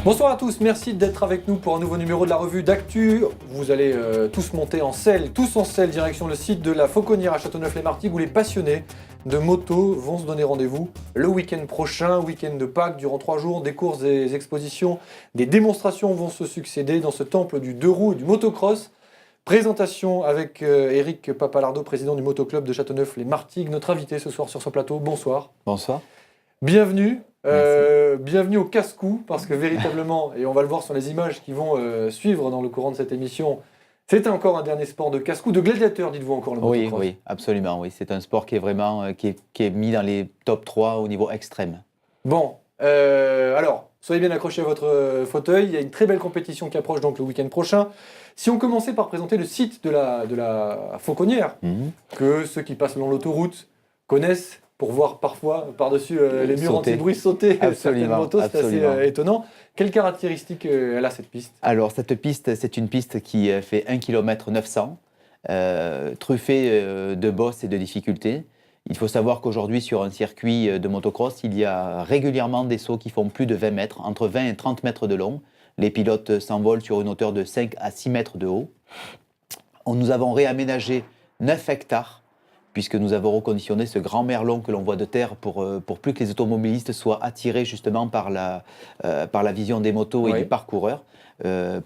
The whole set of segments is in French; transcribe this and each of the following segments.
Bonsoir à tous, merci d'être avec nous pour un nouveau numéro de la revue d'Actu. Vous allez tous monter en selle, direction le site de la Fauconnière à Châteauneuf-les-Martigues où les passionnés de moto vont se donner rendez-vous le week-end prochain, week-end de Pâques, durant 3 jours. Des courses, des expositions, des démonstrations vont se succéder dans ce temple du deux roues et du motocross. Présentation avec Eric Papalardo, président du motoclub de Châteauneuf-les-Martigues, notre invité ce soir sur ce plateau. Bonsoir. Bonsoir. Bienvenue. Bienvenue au casse-cou, parce que véritablement, et on va le voir sur les images qui vont suivre dans le courant de cette émission, c'est encore un dernier sport de casse-cou, de gladiateur, dites-vous encore le motocross. Oui, absolument. Oui. C'est un sport qui est vraiment qui est mis dans les top 3 au niveau extrême. Bon, alors, soyez bien accrochés à votre fauteuil, il y a une très belle compétition qui approche donc le week-end prochain. Si on commençait par présenter le site de la Fauconnière, que ceux qui passent le long de l'autoroute connaissent, pour voir parfois par-dessus les murs anti-bruit sauter certaines motos, c'est assez étonnant. Quelles caractéristiques elle a cette piste ? Alors cette piste, c'est une piste qui fait 1 km 900, truffée de bosses et de difficultés. Il faut savoir qu'aujourd'hui sur un circuit de motocross, il y a régulièrement des sauts qui font plus de 20 mètres, entre 20 et 30 mètres de long. Les pilotes s'envolent sur une hauteur de 5 à 6 mètres de haut. Nous avons réaménagé 9 hectares puisque nous avons reconditionné ce grand merlon que l'on voit de terre pour plus que les automobilistes soient attirés justement par la vision des motos et du parcoureur,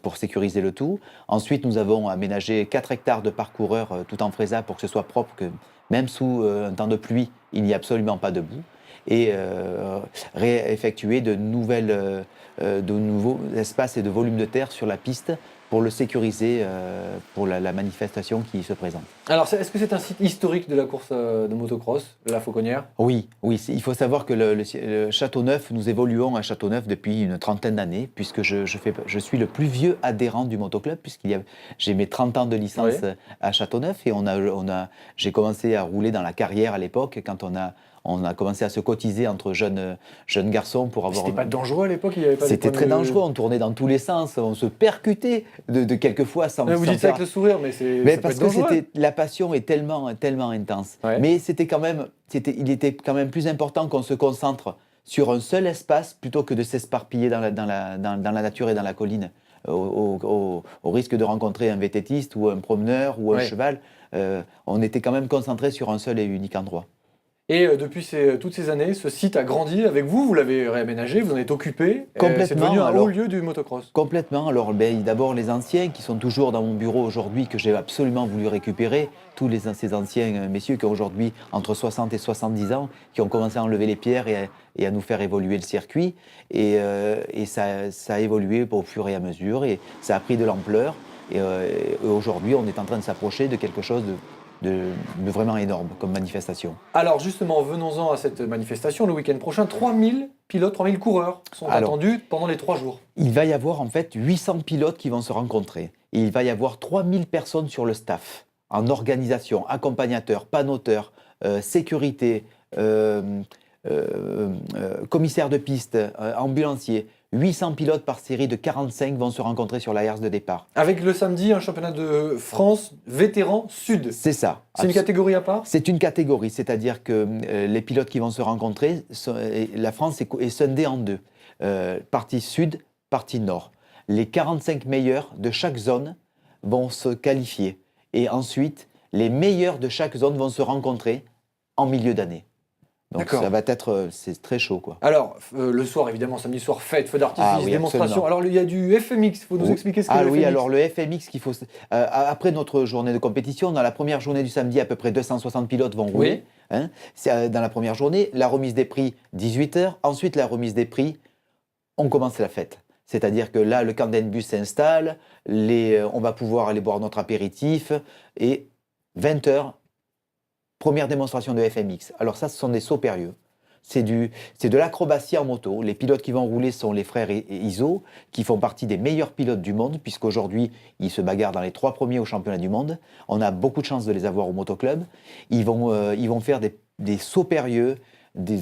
pour sécuriser le tout. Ensuite, nous avons aménagé 4 hectares de parcoureur tout en fraisa pour que ce soit propre, que même sous un temps de pluie, il n'y a absolument pas de boue. Et réeffectuer de nouveaux espaces et de volumes de terre sur la piste pour le sécuriser pour la manifestation qui se présente. Alors, est-ce que c'est un site historique de la course de motocross, la Fauconnière ? Oui. Il faut savoir que le Châteauneuf, nous évoluons à Châteauneuf depuis une trentaine d'années, puisque je suis le plus vieux adhérent du motoclub, j'ai mes 30 ans de licence à Châteauneuf, et j'ai commencé à rouler dans la carrière à l'époque, quand on a commencé à se cotiser entre jeunes garçons pour avoir... C'était pas dangereux à l'époque, il y avait pas. C'était très dangereux, on tournait dans tous les sens, on se percutait de quelquefois sans... Vous dites ça avec le sourire, mais c'est... Mais parce que la passion est tellement intense. Ouais. Mais il était quand même plus important qu'on se concentre sur un seul espace plutôt que de s'esparpiller dans la nature et dans la colline. Au risque de rencontrer un vététiste ou un promeneur ou un cheval, on était quand même concentré sur un seul et unique endroit. Et depuis toutes ces années, ce site a grandi avec vous, vous l'avez réaménagé, vous en êtes occupé. Complètement. C'est devenu un haut lieu du motocross. Complètement. Alors d'abord les anciens qui sont toujours dans mon bureau aujourd'hui, que j'ai absolument voulu récupérer, ces anciens messieurs qui ont aujourd'hui entre 60 et 70 ans, qui ont commencé à enlever les pierres et à nous faire évoluer le circuit. Et ça a évolué au fur et à mesure, et ça a pris de l'ampleur. Et aujourd'hui, on est en train de s'approcher de quelque chose de vraiment énorme comme manifestation. Alors justement, venons-en à cette manifestation. Le week-end prochain, 3000 pilotes, 3000 coureurs sont attendus pendant les 3 jours. Il va y avoir en fait 800 pilotes qui vont se rencontrer. Et il va y avoir 3000 personnes sur le staff, en organisation, accompagnateurs, panoteurs, sécurité, commissaires de piste, ambulanciers. 800 pilotes par série de 45 vont se rencontrer sur la herse de départ. Avec le samedi, un championnat de France vétéran sud. C'est ça. C'est une catégorie à part ? C'est une catégorie, c'est-à-dire que les pilotes qui vont se rencontrer, la France est scindée en deux. Partie sud, partie nord. Les 45 meilleurs de chaque zone vont se qualifier. Et ensuite, les meilleurs de chaque zone vont se rencontrer en milieu d'année. Donc ça va être, c'est très chaud quoi. Alors le soir évidemment, samedi soir, feu d'artifice, démonstration. Absolument. Alors il y a du FMX, il faut nous expliquer ce qu'est le FMX. Oui, alors le FMX qu'il faut... après notre journée de compétition, dans la première journée du samedi, à peu près 260 pilotes vont rouler. C'est dans la première journée, la remise des prix 18h, ensuite la remise des prix, on commence la fête. C'est-à-dire que là, le camp d'Enbus s'installe, on va pouvoir aller boire notre apéritif, et 20h, première démonstration de FMX. Alors ça, ce sont des sauts périlleux. C'est de l'acrobatie en moto. Les pilotes qui vont rouler sont les frères Iso, qui font partie des meilleurs pilotes du monde, puisqu'aujourd'hui, ils se bagarrent dans les 3 premiers au championnat du monde. On a beaucoup de chance de les avoir au motoclub. Ils vont faire des sauts périlleux, des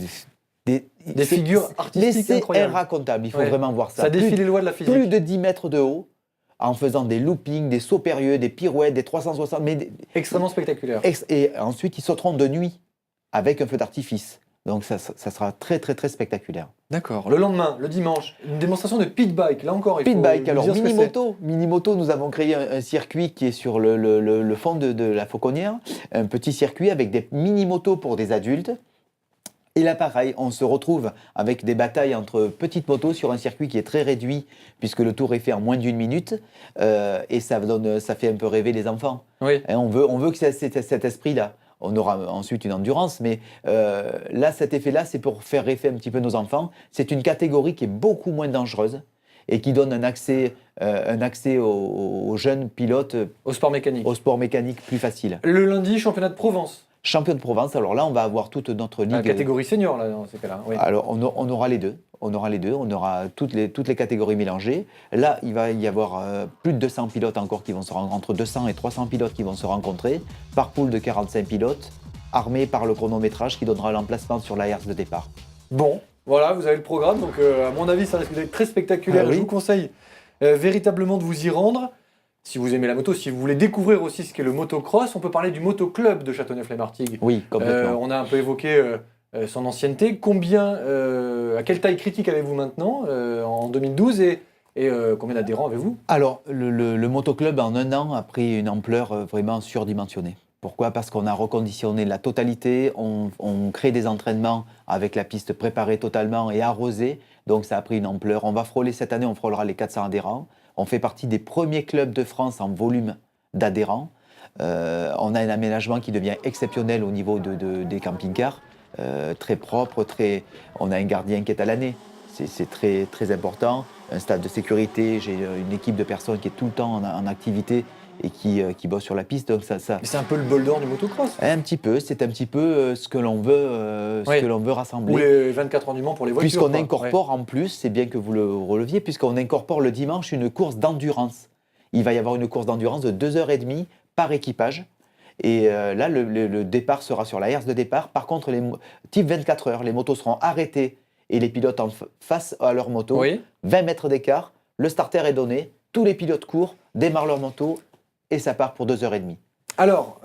figures artistiques incroyables. C'est inracontable, il faut vraiment voir ça. Ça défie les lois de la physique. Plus de 10 mètres de haut, en faisant des loopings, des sauts périlleux, des pirouettes, des 360... Extrêmement spectaculaire. Et ensuite, ils sauteront de nuit avec un feu d'artifice. Donc ça sera très très très spectaculaire. D'accord. Le lendemain, le dimanche, une démonstration de pit bike. Là encore, il faut Pit bike, nous alors dire ce que c'est. Minimoto, nous avons créé un circuit qui est sur le fond de la Fauconnière, un petit circuit avec des mini-motos pour des adultes. Et là, pareil, on se retrouve avec des batailles entre petites motos sur un circuit qui est très réduit, puisque le tour est fait en moins d'1 minute, et ça fait un peu rêver les enfants. Oui. Et on veut que cet esprit-là. On aura ensuite une endurance, mais là, cet effet-là, c'est pour faire rêver un petit peu nos enfants. C'est une catégorie qui est beaucoup moins dangereuse et qui donne un accès aux jeunes pilotes Au sport mécanique. au sport mécanique plus facile. Le lundi, championnat de Provence. Champion de Provence, alors là, on va avoir toute notre ligue. La catégorie senior, là, dans ces cas-là. Oui. Alors, on aura les deux. On aura toutes les catégories mélangées. Là, il va y avoir plus de 200 pilotes encore qui vont se rencontrer, entre 200 et 300 pilotes qui vont se rencontrer, par pool de 45 pilotes, armés par le chronométrage qui donnera l'emplacement sur la herse de départ. Bon, voilà, vous avez le programme. Donc, à mon avis, ça risque d'être très spectaculaire. Ah oui. Je vous conseille véritablement de vous y rendre. Si vous aimez la moto, si vous voulez découvrir aussi ce qu'est le motocross, on peut parler du motoclub de Châteauneuf-les-Martigues. Oui, complètement. On a un peu évoqué son ancienneté. À quelle taille critique avez-vous maintenant en 2012 et combien d'adhérents avez-vous? Alors, le motoclub, en un an, a pris une ampleur vraiment surdimensionnée. Pourquoi? Parce qu'on a reconditionné la totalité, on crée des entraînements avec la piste préparée totalement et arrosée, donc ça a pris une ampleur. On va frôler cette année, on frôlera les 400 adhérents. On fait partie des premiers clubs de France en volume d'adhérents. On a un aménagement qui devient exceptionnel au niveau des camping-cars, très propre, on a un gardien qui est à l'année. C'est très, très important. Un stade de sécurité, j'ai une équipe de personnes qui est tout le temps en activité et qui bosse sur la piste. Donc ça C'est un peu le bol d'or du motocross. un petit peu, c'est un petit peu ce que l'on veut, Oui. que l'on veut rassembler. Ou les 24 heures du Mans pour les voitures. Puisqu'on quoi. incorpore en plus, c'est bien que vous le releviez, puisqu'on incorpore le dimanche une course d'endurance. Il va y avoir une course d'endurance de 2h30 par équipage. Et là, le départ sera sur la herse de départ. Par contre, type 24 heures, les motos seront arrêtées et les pilotes face à leur moto, Oui. 20 mètres d'écart, le starter est donné, tous les pilotes courent, démarrent leur moto et ça part pour 2h30. Alors,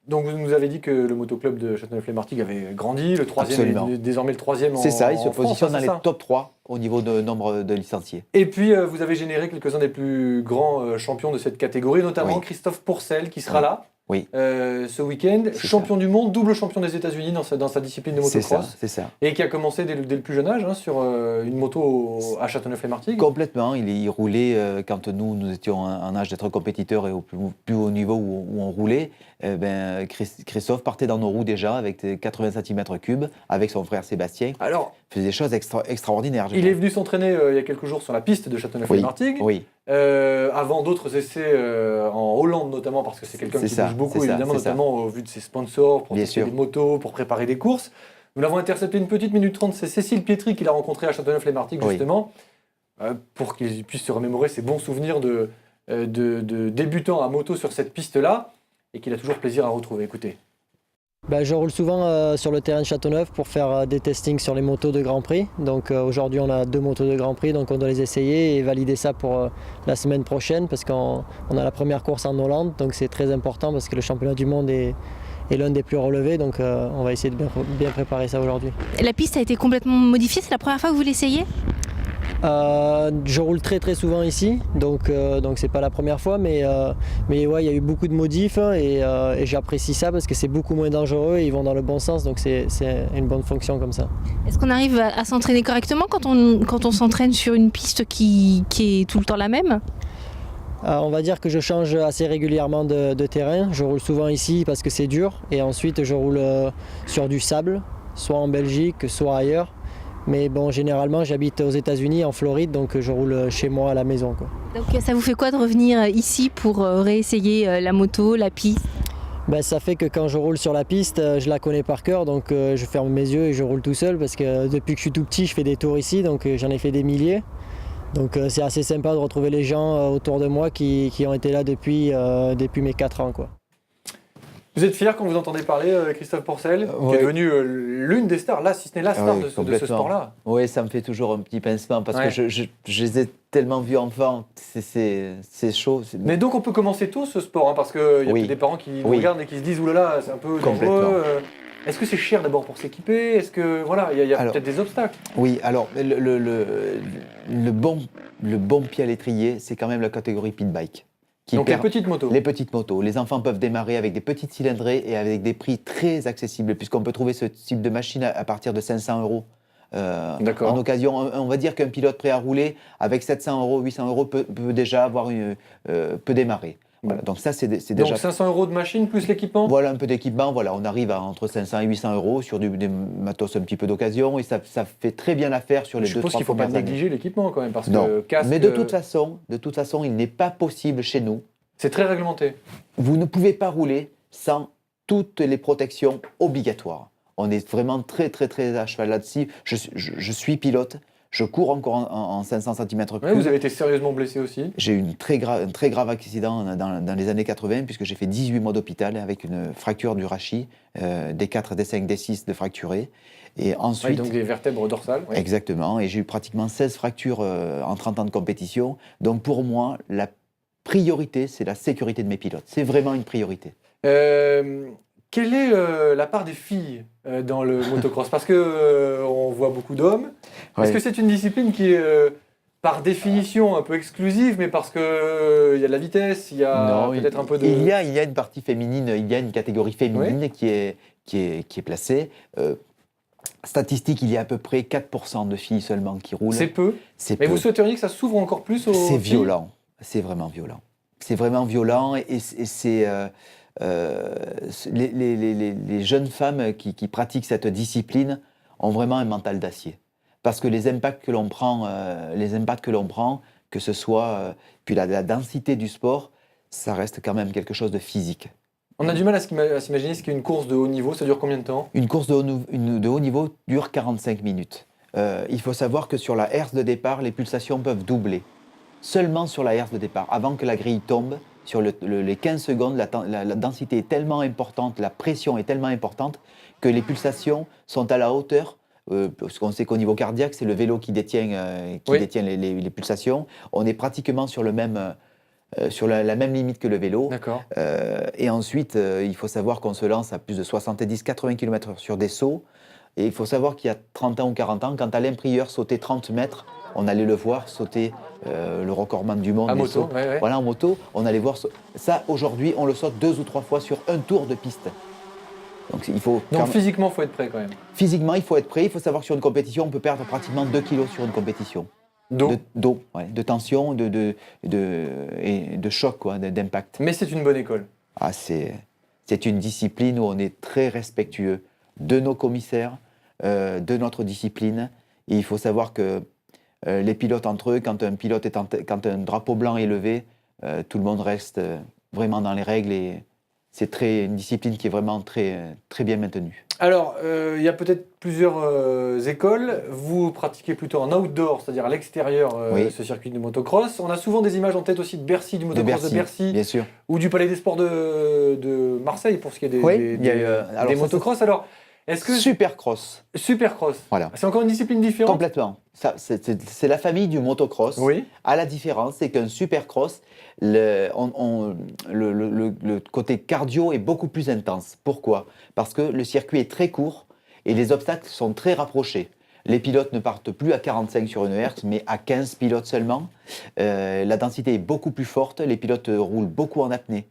donc vous nous avez dit que le motoclub de Châteauneuf-les-Martigues avait grandi, le troisième Absolument. est désormais le troisième en C'est ça, il se en France, positionne hein, dans c'est les ça top 3 au niveau de nombre de licenciés. Et puis, vous avez généré quelques-uns des plus grands champions de cette catégorie, notamment Oui. Christophe Pourcel, qui sera Oui. là Oui. ce week-end, C'est champion du monde, double champion des États-Unis dans sa discipline de motocross, C'est ça. et qui a commencé dès le plus jeune âge sur une moto à Châteauneuf-les-Martigues. Complètement, il roulait quand nous étions en âge d'être compétiteurs et au plus haut niveau où on roulait. Christophe partait dans nos roues déjà avec 80 cm3 avec son frère Sébastien. Alors, Faisait des choses extraordinaires. il est venu s'entraîner il y a quelques jours sur la piste de Châteauneuf-les-Martigues. Oui, Avant d'autres essais en Hollande notamment, parce que c'est quelqu'un C'est qui ça, bouge beaucoup, c'est ça, évidemment, c'est ça. notamment au vu de ses sponsors, pour Bien tester sûr. des motos, pour préparer des courses. Nous l'avons intercepté une petite minute 30, c'est Cécile Pietri qui l'a rencontré à Châteauneuf-les-Martigues, Oui. justement, pour qu'il puisse se remémorer ses bons souvenirs de débutant à moto sur cette piste-là, et qu'il a toujours plaisir à retrouver. Écoutez. Je roule souvent sur le terrain de Châteauneuf pour faire des testings sur les motos de Grand Prix. Donc aujourd'hui on a 2 motos de Grand Prix, donc on doit les essayer et valider ça pour la semaine prochaine parce qu'on a la première course en Hollande, donc c'est très important parce que le championnat du monde est l'un des plus relevés, donc on va essayer de bien préparer ça aujourd'hui. La piste a été complètement modifiée, c'est la première fois que vous l'essayez? Je roule très souvent ici, donc c'est pas la première fois, mais ouais, il y a eu beaucoup de modifs et j'apprécie ça parce que c'est beaucoup moins dangereux et ils vont dans le bon sens, donc c'est une bonne fonction comme ça. Est-ce qu'on arrive à s'entraîner correctement quand on s'entraîne sur une piste qui est tout le temps la même? On va dire que je change assez régulièrement de terrain. Je roule souvent ici parce que c'est dur et ensuite je roule sur du sable, soit en Belgique, soit ailleurs. Mais bon, généralement, j'habite aux États-Unis, en Floride, donc je roule chez moi à la maison, quoi. Donc ça vous fait quoi de revenir ici pour réessayer la moto, la piste? Ça fait que quand je roule sur la piste, je la connais par cœur, donc je ferme mes yeux et je roule tout seul parce que depuis que je suis tout petit, je fais des tours ici, donc j'en ai fait des milliers. Donc c'est assez sympa de retrouver les gens autour de moi qui ont été là depuis mes 4 ans, quoi. Vous êtes fier quand vous entendez parler Christophe Pourcel, qui Oui. est devenu l'une des stars, là, si ce n'est la star oui, de ce complètement. sport-là. Oui, ça me fait toujours un petit pincement parce Ouais. que je les ai tellement vus enfants, c'est chaud. Mais donc on peut commencer tôt ce sport, parce qu'il y a Oui. peut-être des parents qui nous Oui. regardent et qui se disent « Ouh là là, c'est un peu Complètement. dangereux Est-ce que c'est cher d'abord pour s'équiper? Est-ce que voilà, il y a Alors, peut-être des obstacles? Oui, alors le bon pied à l'étrier, c'est quand même la catégorie pit bike. Donc les petites motos. Les petites motos. Les enfants peuvent démarrer avec des petites cylindrées et avec des prix très accessibles, puisqu'on peut trouver ce type de machine à partir de 500 euros. D'accord. En occasion, on va dire qu'un pilote prêt à rouler, avec 700 euros, 800 euros, peut déjà peut démarrer. Voilà, donc ça, c'est déjà... Donc 500 euros de machine plus l'équipement? Voilà, un peu d'équipement. Voilà, on arrive à entre 500 et 800 euros sur des matos un petit peu d'occasion, et ça fait très bien l'affaire sur les 2-3 Je suppose qu'il ne faut pas négliger l'équipement quand même, parce Non. que casque... Mais de toute façon, il n'est pas possible chez nous. C'est très réglementé. Vous ne pouvez pas rouler sans toutes les protections obligatoires. On est vraiment très, très, très à cheval là-dessus. Je suis pilote. Je cours encore en 500 cm3. Ouais, vous avez été sérieusement blessé aussi. J'ai eu un très grave accident dans les années 80, puisque j'ai fait 18 mois d'hôpital avec une fracture du rachis, D4, D5, D6 de fracturé. Et ensuite, Ouais, donc des vertèbres dorsales. Ouais. Exactement. Et j'ai eu pratiquement 16 fractures en 30 ans de compétition. Donc pour moi, la priorité, c'est la sécurité de mes pilotes. C'est vraiment une priorité. Quelle est la part des filles dans le motocross? Parce que on voit beaucoup d'hommes. Ouais. Est-ce que c'est une discipline qui est par définition un peu exclusive, mais parce que il y a de la vitesse, il y a peut-être un peu de... Il y a une partie féminine, il y a une catégorie féminine qui est placée. Statistique, il y a à peu près 4% de filles seulement qui roulent. C'est peu. C'est Mais peu. vous souhaiteriez que ça s'ouvre encore plus aux C'est filles? violent. C'est vraiment violent. C'est vraiment violent et c'est... les jeunes femmes qui pratiquent cette discipline ont vraiment un mental d'acier. Parce que les impacts que l'on prend, que ce soit puis la densité du sport, ça reste quand même quelque chose de physique. On a du mal à s'imaginer ce qu'est une course de haut niveau. Ça dure combien de temps? Une course de haut niveau dure 45 minutes. Il faut savoir que sur la herse de départ, les pulsations peuvent doubler. Seulement sur la herse de départ, avant que la grille tombe, sur les 15 secondes, la densité est tellement importante, la pression est tellement importante que les pulsations sont à la hauteur, parce qu'on sait qu'au niveau cardiaque, c'est le vélo qui détient les pulsations. On est pratiquement sur, sur la même limite que le vélo. D'accord. Et ensuite, il faut savoir qu'on se lance à plus de 70-80 km/h sur des sauts. Et il faut savoir qu'il y a 30 ans ou 40 ans, quand Alain Prieur sautait 30 mètres, on allait le voir sauter le recordman du monde. À moto, ouais. Voilà, en moto, on allait voir ça. Aujourd'hui, on le saute 2 ou 3 fois sur un tour de piste. Donc physiquement, il faut être prêt quand même. Physiquement, il faut être prêt. Il faut savoir que sur une compétition, on peut perdre pratiquement 2 kilos sur une compétition. D'eau, ouais, de tension et de choc, d'impact. Mais c'est une bonne école. Ah, c'est une discipline où on est très respectueux de nos commissaires, de notre discipline. Et il faut savoir que les pilotes entre eux, quand un drapeau blanc est levé, tout le monde reste vraiment dans les règles et c'est une discipline qui est vraiment très, très bien maintenue. Alors, il y a peut-être plusieurs écoles. Vous pratiquez plutôt en outdoor, c'est-à-dire à l'extérieur Oui. ce circuit de motocross. On a souvent des images en tête aussi de Bercy, du motocross de Bercy, bien sûr. ou du Palais des Sports de Marseille pour ce qui est des motocross. Alors, est-ce que Supercross. Supercross, Voilà. c'est encore une discipline différente? Complètement. C'est la famille du motocross. Oui. À la différence, c'est qu'un supercross, le côté cardio est beaucoup plus intense. Pourquoi? Parce que le circuit est très court et les obstacles sont très rapprochés. Les pilotes ne partent plus à 45 sur une herse, mais à 15 pilotes seulement. La densité est beaucoup plus forte. Les pilotes roulent beaucoup en apnée.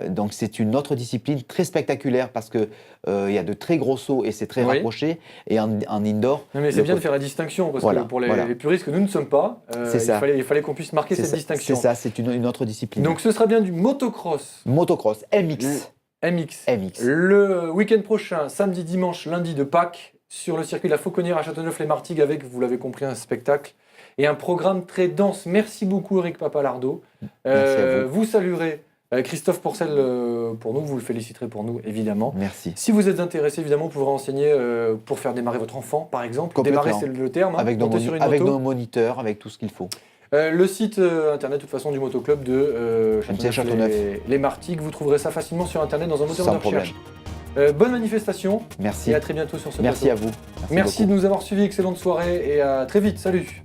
Donc c'est une autre discipline très spectaculaire parce que il y a de très gros sauts et c'est très rapproché. Et en indoor... Non, mais c'est bien de faire la distinction parce que pour les puristes que nous ne sommes pas, il fallait qu'on puisse marquer cette distinction. C'est ça, c'est une autre discipline. Donc ce sera bien du motocross. Motocross, MX. MX. Le week-end prochain, samedi, dimanche, lundi de Pâques, sur le circuit de la Fauconnière à Châteauneuf-les-Martigues avec, vous l'avez compris, un spectacle et un programme très dense. Merci beaucoup Eric Papalardo. Merci à vous. Vous saluerez Christophe Pourcel pour nous, vous le féliciterez pour nous, évidemment. Merci. Si vous êtes intéressé, évidemment, vous pourrez renseigner pour faire démarrer votre enfant, par exemple. Démarrer, c'est le terme. Avec nos moniteurs, avec tout ce qu'il faut. Le site internet, de toute façon, du motoclub de Châteauneuf. Les Martigues. Vous trouverez ça facilement sur internet dans un moteur de recherche. Problème. Bonne manifestation. Merci. Et à très bientôt sur ce plateau. Merci à vous. Merci de nous avoir suivis. Excellente soirée et à très vite. Salut.